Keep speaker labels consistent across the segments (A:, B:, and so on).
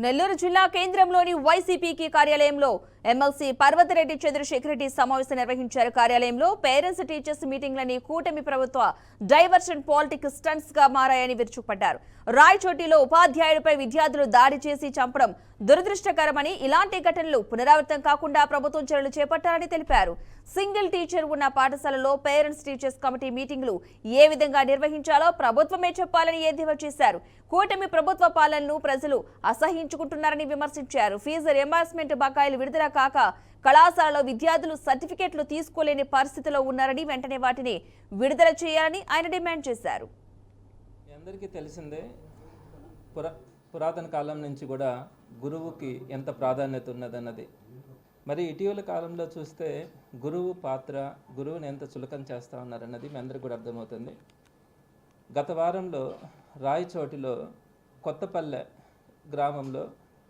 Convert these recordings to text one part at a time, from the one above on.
A: నెల్లూరు జిల్లా కేంద్రంలోని వైసీపీకి కార్యాలయంలో ఎమ్మెల్సీ పర్వతరెడ్డి చంద్రశేఖర్ రెడ్డి సమావేశం నిర్వహించారు. కార్యాలయంలో పేరెంట్స్ టీచర్స్ మీటింగ్లని కూటమి ప్రభుత్వ డైవర్షన్ పాలిటిక్స్ స్టంట్స్ గా మారాయని విరుచుకుపడ్డారు. రాయచోటిలో ఉపాధ్యాయుడిపై విద్యార్థులు దాడి చేసి చంపడం దురదృష్టకరమని, ఇలాంటి ఘటనలు పునరావృతం కాకుండా ప్రభుత్వం చర్యలు చేపట్టాలని తెలిపారు. సింగిల్ టీచర్ ఉన్న పాఠశాలలో పేరెంట్స్ టీచర్స్ కమిటీ మీటింగ్లు ఏ విధంగా నిర్వహించాలో ప్రభుత్వమే చెప్పాలని ఎద్దేవా చేశారు. కూటమి ప్రభుత్వ పాలనను ప్రజలు అసహించుకుంటున్నారని విమర్శించారు. ఫీజు రియంబర్స్మెంట్ బకాయిలు విడుదల కాక కళాశాలలో విద్యార్థులు సర్టిఫికెట్లు తీసుకోలేని పరిస్థితిలో ఉన్నారని, వెంటనే వాటిని విడుదల చేయాలని ఆయన డిమాండ్ చేశారు.
B: అందరికీ తెలిసిందే, పురాతన కాలం నుంచి కూడా గురువుకి ఎంత ప్రాధాన్యత ఉన్నదన్నది. మరి ఇటీవల కాలంలో చూస్తే గురువు పాత్ర, గురువుని ఎంత చులకన చేస్తూ ఉన్నారన్నది మీ అందరికీ కూడా అర్థమవుతుంది. గత వారంలో రాయచోటిలో కొత్తపల్లె గ్రామంలో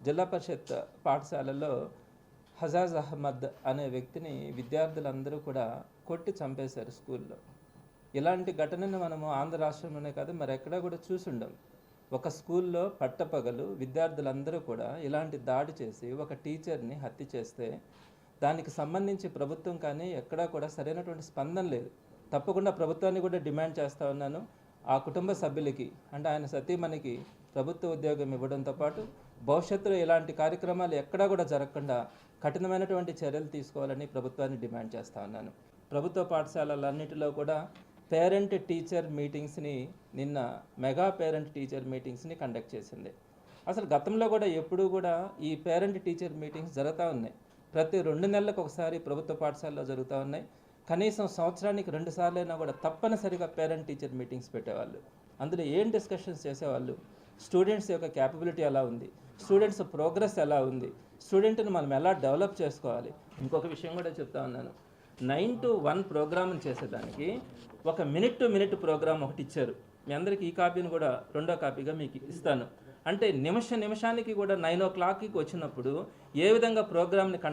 B: జిల్లా పరిషత్ పాఠశాలలో హజాజ్ అహ్మద్ అనే వ్యక్తిని విద్యార్థులందరూ కూడా కొట్టి చంపేశారు స్కూల్లో. ఇలాంటి ఘటనను మనము ఆంధ్ర రాష్ట్రంలోనే కాదు మరి ఎక్కడా కూడా చూసుండం. ఒక స్కూల్లో పట్టపగలు విద్యార్థులందరూ కూడా ఇలాంటి దాడి చేసి ఒక టీచర్ని హత్య చేస్తే దానికి సంబంధించి ప్రభుత్వం కానీ ఎక్కడా కూడా సరైనటువంటి స్పందన లేదు. తప్పకుండా ప్రభుత్వాన్ని కూడా డిమాండ్ చేస్తూ ఉన్నాను. ఆ కుటుంబ సభ్యులకి అంటే ఆయన సతీమణికి ప్రభుత్వ ఉద్యోగం ఇవ్వడంతో పాటు భవిష్యత్తులో ఇలాంటి కార్యక్రమాలు ఎక్కడా కూడా జరగకుండా కఠినమైనటువంటి చర్యలు తీసుకోవాలని ప్రభుత్వాన్ని డిమాండ్ చేస్తూ ఉన్నాను. ప్రభుత్వ పాఠశాలలన్నిటిలో కూడా పేరెంట్ టీచర్ మీటింగ్స్ని నిన్న మెగా పేరెంట్ టీచర్ మీటింగ్స్ని కండక్ట్ చేసింది. అసలు గతంలో కూడా ఎప్పుడూ కూడా ఈ పేరెంట్ టీచర్ మీటింగ్స్ జరుగుతూ ఉన్నాయి. ప్రతి 2 నెలలకు ఒకసారి ప్రభుత్వ పాఠశాలలో జరుగుతూ ఉన్నాయి. కనీసం సంవత్సరానికి 2 సార్లైనా కూడా తప్పనిసరిగా పేరెంట్ టీచర్ మీటింగ్స్ పెట్టేవాళ్ళు. అందులో ఏం డిస్కషన్స్ చేసేవాళ్ళు, స్టూడెంట్స్ యొక్క క్యాపబిలిటీ ఎలా ఉంది, స్టూడెంట్స్ ప్రోగ్రెస్ ఎలా ఉంది, స్టూడెంట్ని మనం ఎలా డెవలప్ చేసుకోవాలి. ఇంకొక విషయం కూడా చెప్తా ఉన్నాను, 9 to 1 ప్రోగ్రామ్ని చేసేదానికి ఒక మినిట్ టు మినిట్ ప్రోగ్రామ్ ఒకటి ఇచ్చారు. మీ అందరికీ ఈ కాపీని కూడా 2వ కాపీగా మీకు ఇస్తాను. అంటే నిమిషానికి కూడా 9 o'clockకి వచ్చినప్పుడు ఏ విధంగా ప్రోగ్రామ్ని